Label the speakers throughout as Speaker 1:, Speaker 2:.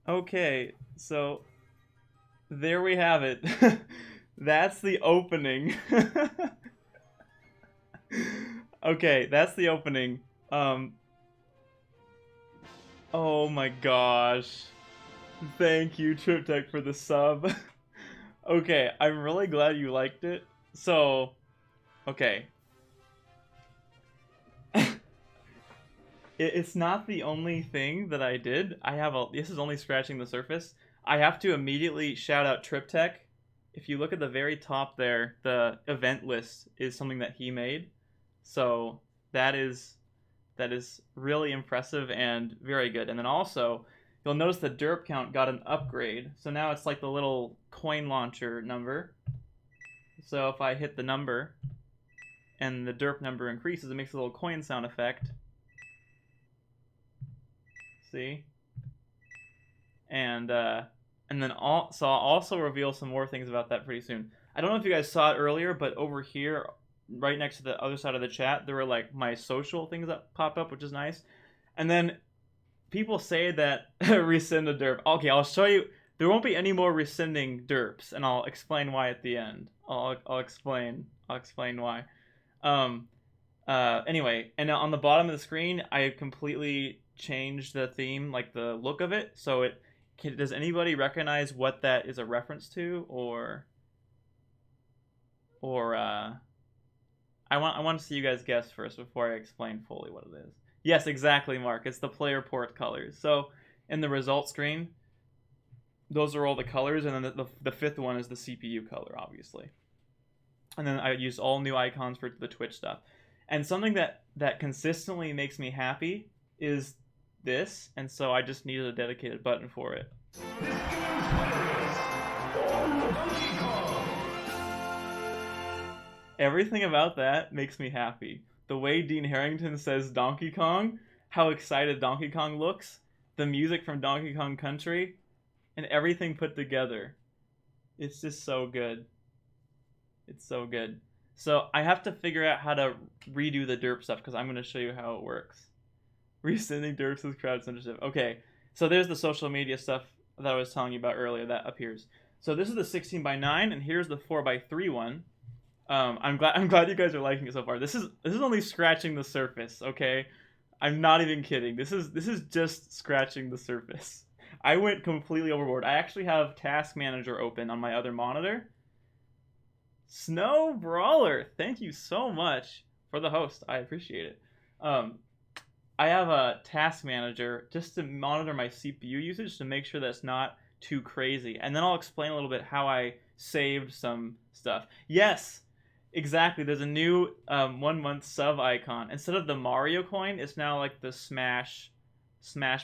Speaker 1: Okay, so there we have it. That's the opening. Okay, that's the opening. Um, oh my gosh. Thank you, TripTech, for the sub. Okay, I'm really glad you liked it. So, okay. It's not the only thing that I did. This is only scratching the surface. I have to immediately shout out TripTech. If you look at the very top there, the event list is something that he made. So that is that is really impressive and very good. And then also, you'll notice the derp count got an upgrade. So now it's like the little coin launcher number. So if I hit the number and the derp number increases, it makes a little coin sound effect. See? And then so I'll also reveal some more things about that pretty soon. I don't know if you guys saw it earlier, but over here, right next to the other side of the chat, there were like my social things that pop up, which is nice. And then people say that rescind a derp. Okay, I'll show you. There won't be any more rescinding derps, and I'll explain why at the end. I'll explain. I'll explain why. Um. Anyway, and on the bottom of the screen, I completely changed the theme, like the look of it. So does anybody recognize what that is a reference to, or I want to see you guys guess first before I explain fully what it is. Yes, exactly, Mark. It's the player port colors. So in the result screen, those are all the colors, and then the fifth one is the CPU color, obviously. And then I used all new icons for the Twitch stuff. And something that consistently makes me happy is this, and so I just needed a dedicated button for it. Everything about that makes me happy. The way Dean Harrington says Donkey Kong, how excited Donkey Kong looks, the music from Donkey Kong Country, and everything put together. It's just so good. It's so good. So I have to figure out how to redo the derp stuff because I'm going to show you how it works. Resending derps with crowd censorship. Okay, so there's the social media stuff that I was telling you about earlier that appears. So this is the 16:9, and here's the 4:3 one. I'm glad you guys are liking it so far. This is only scratching the surface. Okay, I'm not even kidding. This is just scratching the surface. I went completely overboard. I actually have Task Manager open on my other monitor. Snow Brawler, thank you so much for the host. I appreciate it. I have a task manager just to monitor my CPU usage to make sure that's not too crazy. And then I'll explain a little bit how I saved some stuff. Yes, exactly. There's a new 1 month sub icon. Instead of the Mario coin, it's now like the Smash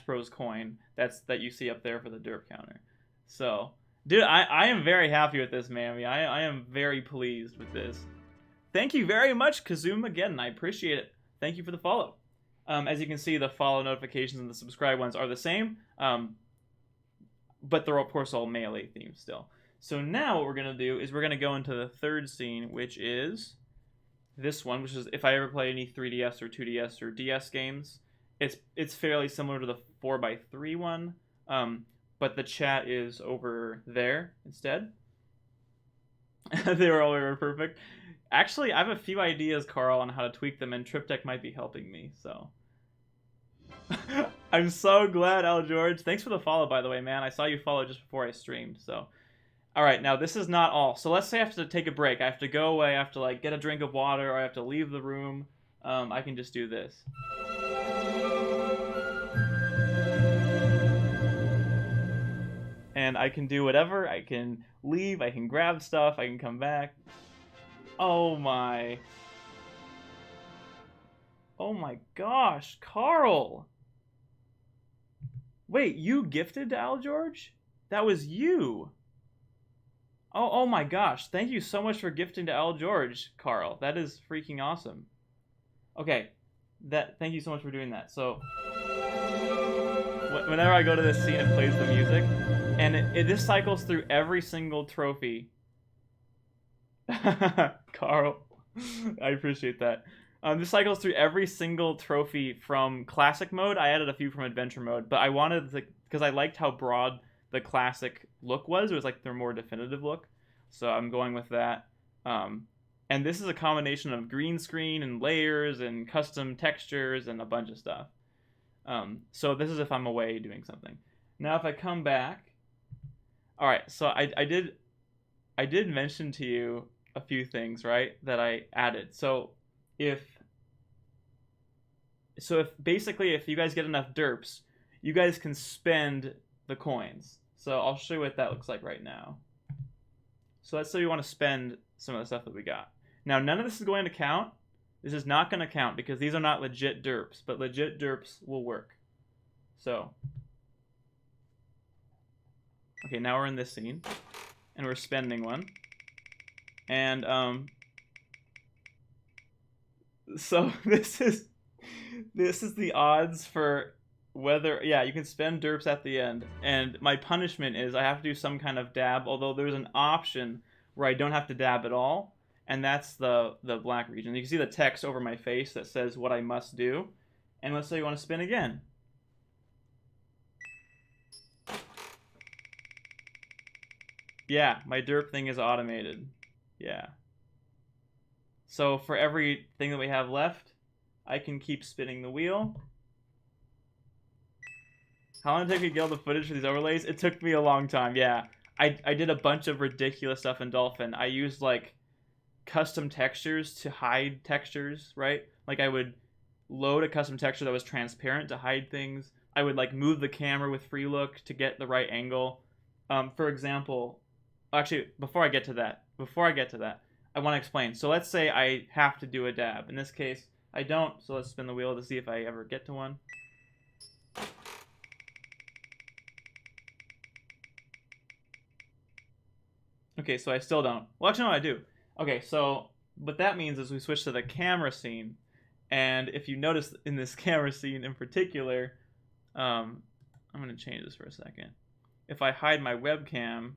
Speaker 1: Bros coin that you see up there for the derp counter. So, dude, I am very happy with this, Mammy. I am very pleased with this. Thank you very much, Kazum, again. I appreciate it. Thank you for the follow. As you can see, the follow notifications and the subscribe ones are the same, but they're of course all melee themed still. So now what we're going to do is we're going to go into the third scene, which is this one, which is if I ever play any 3DS or 2DS or DS games, it's fairly similar to the 4:3 one, but the chat is over there instead. They were all perfect. Actually, I have a few ideas, Carl, on how to tweak them, and TripTech might be helping me, so. I'm so glad, Al George. Thanks for the follow, by the way, man. I saw you follow just before I streamed, so. Alright, now this is not all. So let's say I have to take a break. I have to go away, I have to, like, get a drink of water, or I have to leave the room. I can just do this. And I can do whatever. I can leave, I can grab stuff, I can come back. Oh my. Oh my gosh, Carl. Wait, you gifted to Al George? That was you. Oh my gosh. Thank you so much for gifting to Al George, Carl. That is freaking awesome. Okay. Thank you so much for doing that. So whenever I go to this scene, it plays the music, and this cycles through every single trophy. Carl, I appreciate that. This cycles through every single trophy from classic mode. I added a few from adventure mode, but I wanted because I liked how broad the classic look was. It was like their more definitive look. So I'm going with that. And this is a combination of green screen and layers and custom textures and a bunch of stuff. So this is if I'm away doing something. Now if I come back, all right. So I did mention to you a few things, right, that I added. So if basically if you guys get enough derps, you guys can spend the coins. So I'll show you what that looks like right now. So let's say we want to spend some of the stuff that we got. Now, none of this is going to count. This is not going to count because these are not legit derps, but legit derps will work. So, okay, now we're in this scene, and we're spending one. And, so this is the odds for whether, yeah, you can spend derps at the end. And my punishment is I have to do some kind of dab, although there's an option where I don't have to dab at all, and that's the black region. You can see the text over my face that says what I must do. And let's say you want to spin again. Yeah, my derp thing is automated. Yeah. So for everything that we have left, I can keep spinning the wheel. How long did it take me to get all the footage for these overlays? It took me a long time, yeah. I did a bunch of ridiculous stuff in Dolphin. I used, like, custom textures to hide textures, right? Like, I would load a custom texture that was transparent to hide things. I would, like, move the camera with free look to get the right angle. For example, actually, before I get to that, I want to explain. So let's say I have to do a dab. In this case, I don't, so let's spin the wheel to see if I ever get to one. Okay, so I still don't. Well, actually, no, I do. Okay, so what that means is we switch to the camera scene. And if you notice in this camera scene in particular, I'm going to change this for a second. If I hide my webcam...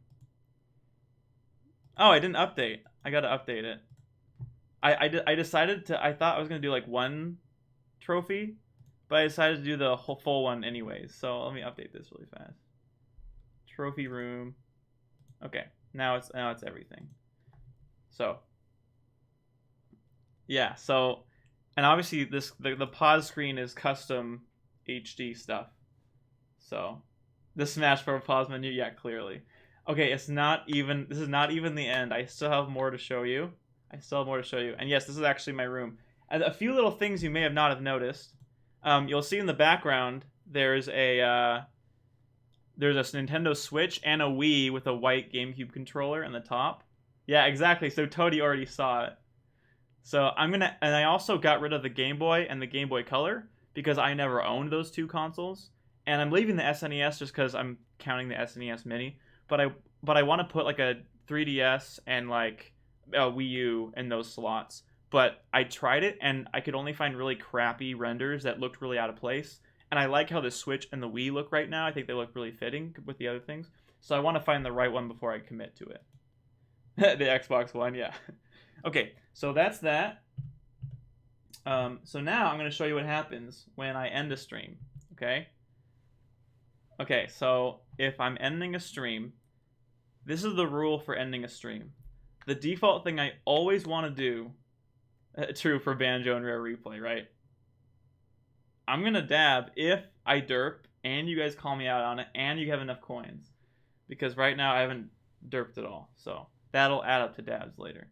Speaker 1: Oh, I didn't update. I got to update it. I decided to... I thought I was going to do like one trophy, but I decided to do the whole full one anyways. So let me update this really fast. Trophy room. Okay. Now it's everything. So yeah, so and obviously the pause screen is custom HD stuff. So the Smash Bros pause menu, yeah, clearly. Okay, this is not even the end. I still have more to show you. And yes, this is actually my room. And a few little things you may have not have noticed. You'll see in the background there's a Nintendo Switch and a Wii with a white GameCube controller in the top. Yeah, exactly. So Toady already saw it. So and I also got rid of the Game Boy and the Game Boy Color because I never owned those two consoles. And I'm leaving the SNES just because I'm counting the SNES Mini. But I want to put like a 3DS and like a Wii U in those slots. But I tried it and I could only find really crappy renders that looked really out of place. And I like how the Switch and the Wii look right now. I think they look really fitting with the other things. So I want to find the right one before I commit to it. The Xbox One, yeah. Okay, so that's that. So now I'm going to show you what happens when I end a stream. Okay? Okay, so if I'm ending a stream, this is the rule for ending a stream. The default thing I always want to do, true for Banjo and Rare Replay, right? I'm going to dab if I derp and you guys call me out on it and you have enough coins. Because right now I haven't derped at all. So that'll add up to dabs later.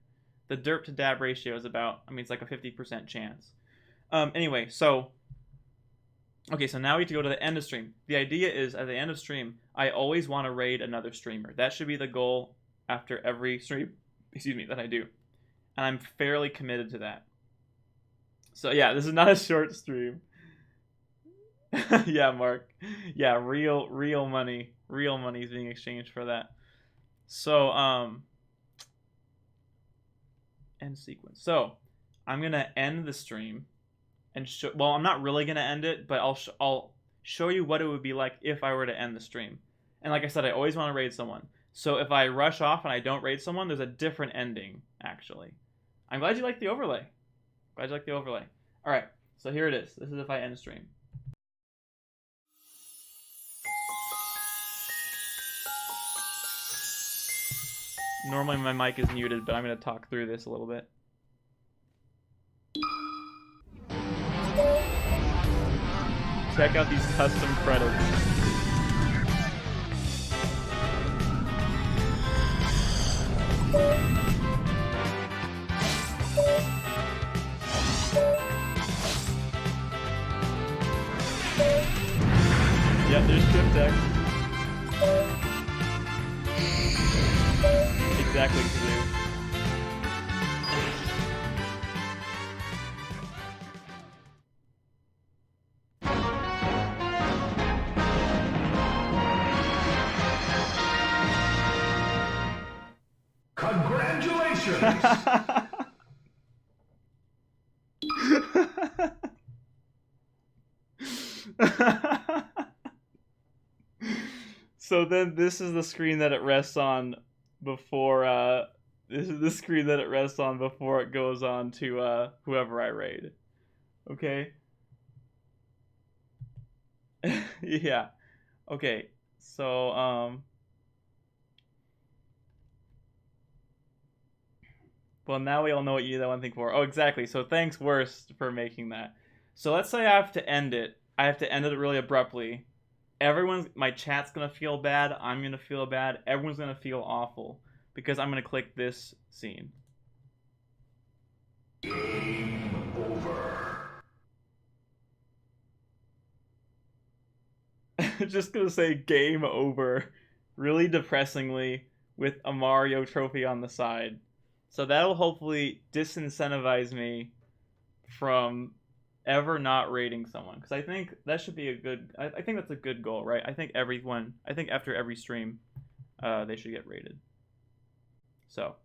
Speaker 1: The derp to dab ratio is about, it's like a 50% chance. Anyway, so... Okay, so now we have to go to the end of stream. The idea is, at the end of stream, I always want to raid another streamer. That should be the goal after every stream, that I do. And I'm fairly committed to that. So yeah, this is not a short stream. Yeah, Mark. Yeah, real money. Real money is being exchanged for that. So, end sequence. So, I'm going to end the stream. And well, I'm not really going to end it, but I'll show you what it would be like if I were to end the stream. And like I said, I always want to raid someone. So if I rush off and I don't raid someone, there's a different ending, actually. I'm glad you liked the overlay. All right, so here it is. This is if I end stream. Normally my mic is muted, but I'm going to talk through this a little bit. Check out these custom credits. Yeah, there's Cryptex. Exactly, Kazoo.
Speaker 2: Congratulations!
Speaker 1: So then this is the screen that it rests on before this is the screen that it rests on before it goes on to whoever I raid. Okay? Yeah. Okay. So well, now we all know what you use that one thing for. Oh, exactly. So thanks, Worst, for making that. So let's say I have to end it. I have to end it really abruptly. My chat's gonna feel bad. I'm gonna feel bad. Everyone's gonna feel awful because I'm gonna click this scene.
Speaker 2: Game over.
Speaker 1: Just gonna say game over, really depressingly, with a Mario trophy on the side. So that'll hopefully disincentivize me from ever not rating someone, because I think that should be a good. I think that's a good goal, right? I think after every stream, they should get rated. So